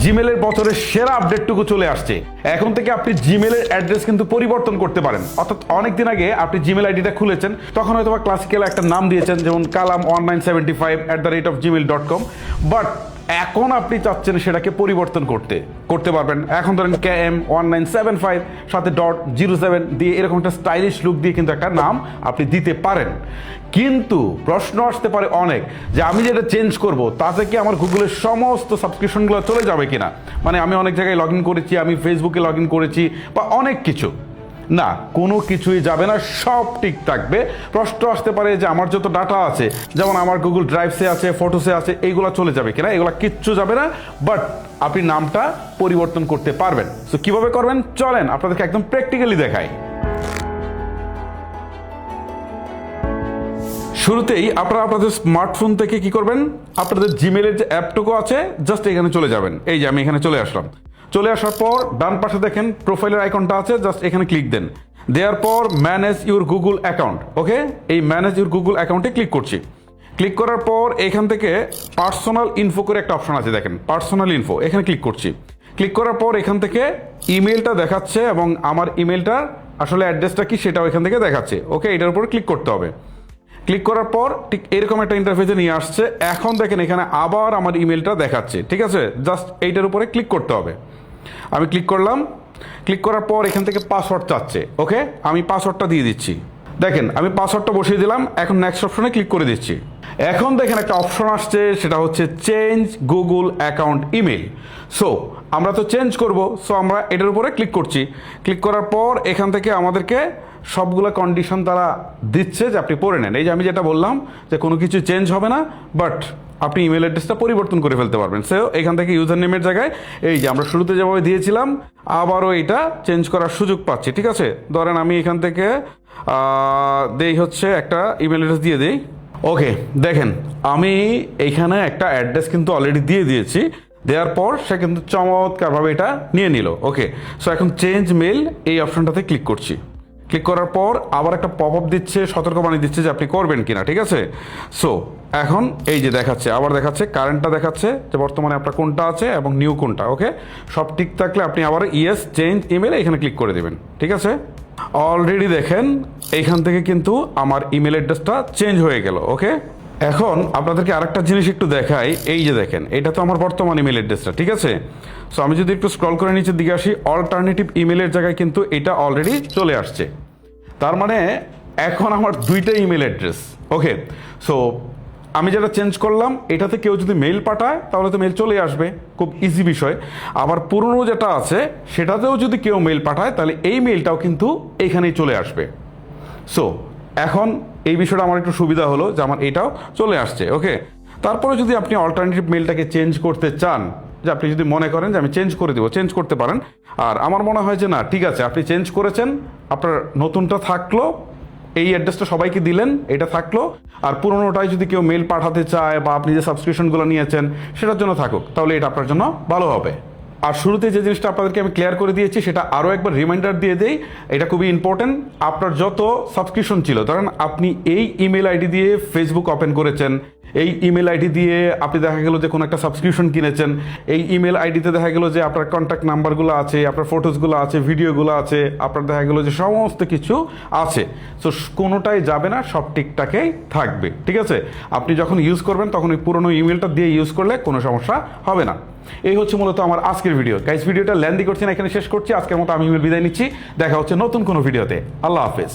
জিমেলের বছরের সেরা আপডেটটুকু চলে আসছে। এখন থেকে আপনি জিমেলের অ্যাড্রেস কিন্তু পরিবর্তন করতে পারেন। অর্থাৎ অনেকদিন আগে আপনি জিমেল আইডিটা খুলেছেন, তখন হয়তো ক্লাসিক্যাল একটা নাম দিয়েছেন, যেমন kalam1975@gmail.com, বাট এখন আপনি চাচ্ছেন সেটাকে পরিবর্তন করতে পারবেন। এখন ধরেন KM1975 সাথে .07 দিয়ে এরকম একটা স্টাইলিশ লুক দিয়ে কিন্তু একটা নাম আপনি দিতে পারেন। কিন্তু প্রশ্ন আসতে পারে অনেক, যে আমি যেটা চেঞ্জ করব তাতে কি আমার গুগলের সমস্ত সাবস্ক্রিপশনগুলো চলে যাবে কিনা। মানে আমি অনেক জায়গায় লগ ইন করেছি, আমি ফেসবুকে লগ ইন করেছি বা অনেক কিছু, না কোনো কিছুই যাবে না, সব ঠিক থাকবে। প্রশ্ন আসতে পারে যে আমার যত ডাটা আছে, যেমন আমার গুগল ড্রাইভসে আছে, ফটোসে আছে, এইগুলো চলে যাবে কিনা। এগুলো কিচ্ছু যাবে না, বাট আপনি নামটা পরিবর্তন করতে পারবেন। সো কিভাবে করবেন চলেন আপনাদেরকে একদম প্র্যাকটিক্যালি দেখাই। শুরুতেই আপনারা আপনাদের স্মার্টফোন থেকে কি করবেন, আপনাদের জিমেলের যে অ্যাপটুকু আছে জাস্ট এখানে চলে যাবেন। এই যে আমি এখানে চলে আসলাম। চলে আসার পর ডান পাশে দেখেন প্রোফাইলের আইকনটা আছে, জাস্ট এখানে ক্লিক দেন। দেওয়ার পর ম্যানেজ ইউর গুগল অ্যাকাউন্ট, ওকে, এই ম্যানেজ ইউর গুগল অ্যাকাউন্টে ক্লিক করছি। ক্লিক করার পর এখান থেকে পার্সোনাল ইনফো করে একটা অপশন আছে, দেখেন পার্সোনাল ইনফো, এখানে ক্লিক করছি। ক্লিক করার পর এখান থেকে ইমেলটা দেখাচ্ছে এবং আমার ইমেলটার আসলে অ্যাড্রেসটা কি সেটাও এখান থেকে দেখাচ্ছে, ওকে, এটার উপর ক্লিক করতে হবে। ক্লিক করার পর ঠিক এরকম একটা ইন্টারফেসে নিয়ে আসছে। এখন দেখেন এখানে আবার আমার ইমেলটা দেখাচ্ছে, ঠিক আছে, জাস্ট এইটার উপরে ক্লিক করতে হবে। আমি ক্লিক করলাম। ক্লিক করার পর এখান থেকে পাসওয়ার্ড চাচ্ছে, ওকে, আমি পাসওয়ার্ডটা দিয়ে দিচ্ছি। দেখেন আমি পাসওয়ার্ডটা বসিয়ে দিলাম। এখন নেক্সট অপশনে ক্লিক করে দিচ্ছি। এখন দেখেন একটা অপশন আসছে, সেটা হচ্ছে change Google account email. So আমরা তো চেঞ্জ করব, সো আমরা এটার উপরে ক্লিক করছি। ক্লিক করার পর এখান থেকে আমাদেরকে সবগুলো কন্ডিশন তারা দিচ্ছে যে আপনি পড়ে নেন। এই যে আমি যেটা বললাম যে কোনো কিছু চেঞ্জ হবে না, বাট আপনি ইমেল অ্যাড্রেসটা পরিবর্তন করে ফেলতে পারবেন। সো এখান থেকে ইউজার নেমের জায়গায় এই যে আমরা শুরুতে যেভাবে দিয়েছিলাম আবারও এটা চেঞ্জ করার সুযোগ পাচ্ছি, ঠিক আছে। ধরেন আমি এখান থেকে দেই হচ্ছে একটা ইমেল অ্যাড্রেস দিয়ে দিই, ওকে। দেখেন আমি এইখানে একটা অ্যাড্রেস কিন্তু অলরেডি দিয়ে দিয়েছি। দেওয়ার পর সে কিন্তু চমৎকারভাবে এটা নিয়ে নিল, ওকে। সো এখন চেঞ্জ মেল এই অপশনটাতে ক্লিক করছি। ক্লিক করার পর আবার একটা পপ আপ দিচ্ছে, সতর্কবাণী দিচ্ছে যে আপনি করবেন কিনা, ঠিক আছে। সো এখন এই যে দেখাচ্ছে, আবার দেখাচ্ছে কারেন্টটা দেখাচ্ছে যে বর্তমানে আপনার কোনটা আছে এবং নিউ কোনটা, ওকে। সব ঠিক থাকলে আপনি আবার ইয়েস চেঞ্জ ইমেল এখানে ক্লিক করে দেবেন, ঠিক আছে। অলরেডি দেখেন এইখান থেকে কিন্তু আমার ইমেল অ্যাড্রেসটা চেঞ্জ হয়ে গেল, ওকে। এখন আপনাদেরকে আরেকটা জিনিস একটু দেখাই। এই যে দেখেন এটা তো আমার বর্তমান ইমেল অ্যাড্রেসটা, ঠিক আছে। সো আমি যদি একটু স্ক্রল করে নিচের দিকে আসি, অল্টারনেটিভ ইমেলের জায়গায় কিন্তু এটা অলরেডি চলে আসছে। তার মানে এখন আমার দুইটা ইমেল অ্যাড্রেস, ওকে। সো আমি যেটা চেঞ্জ করলাম এটাতে কেউ যদি মেইল পাঠায় তাহলে তো মেইল চলে আসবে, খুব ইজি বিষয়। আবার পুরনো যেটা আছে সেটাতেও যদি কেউ মেইল পাঠায় তাহলে এই মেইলটাও কিন্তু এইখানেই চলে আসবে। সো এখন এই বিষয়টা আমার একটু সুবিধা হলো যে আমার এটাও চলে আসছে, ওকে। তারপরে যদি আপনি অল্টারনেটিভ মেইলটাকে চেঞ্জ করতে চান, যে আপনি যদি মনে করেন যে আমি চেঞ্জ করে দেবো, চেঞ্জ করতে পারেন। আর আমার মনে হয় যে না, ঠিক আছে, আপনি চেঞ্জ করেছেন, আপনার নতুনটা থাকলো, এই অ্যাড্রেসটা সবাইকে দিলেন, এটা থাকলো। আর পুরোনোটাই যদি কেউ মেল পাঠাতে চায় বা আপনি যে সাবস্ক্রিপশনগুলো নিয়েছেন সেটার জন্য থাকুক, তাহলে এটা আপনার জন্য ভালো হবে। আর শুরুতে যে জিনিসটা আপনাদেরকে আমি ক্লিয়ার করে দিয়েছি সেটা আরও একবার রিমাইন্ডার দিয়ে দেই, এটা খুবই ইম্পর্টেন্ট। আপনার যত সাবস্ক্রিপশন ছিল, ধরেন আপনি এই ইমেল আইডি দিয়ে ফেসবুক ওপেন করেছেন, এই ইমেল আইডি দিয়ে আপনি দেখা গেল যে কোনো একটা সাবস্ক্রিপশন কিনেছেন, এই ইমেল আইডিতে দেখা গেল যে আপনার কন্ট্যাক্ট নাম্বারগুলো আছে, আপনার ফটোসগুলো আছে, ভিডিওগুলো আছে, আপনার দেখা গেল যে সমস্ত কিছু আছে। সো কোনোটাই যাবে না, সব ঠিকঠাকই থাকবে, ঠিক আছে। আপনি যখন ইউজ করবেন তখন ওই পুরোনো ইমেলটা দিয়ে ইউজ করলে কোনো সমস্যা হবে না। এই হচ্ছে মূলত আমার আজকের ভিডিও। গাইস ভিডিওটা লেন্দি করছি না, এখানে শেষ করছি। আজকের মতো আমি বিদায় নিচ্ছি। দেখা হচ্ছে নতুন কোনো ভিডিওতে। আল্লাহ হাফেজ।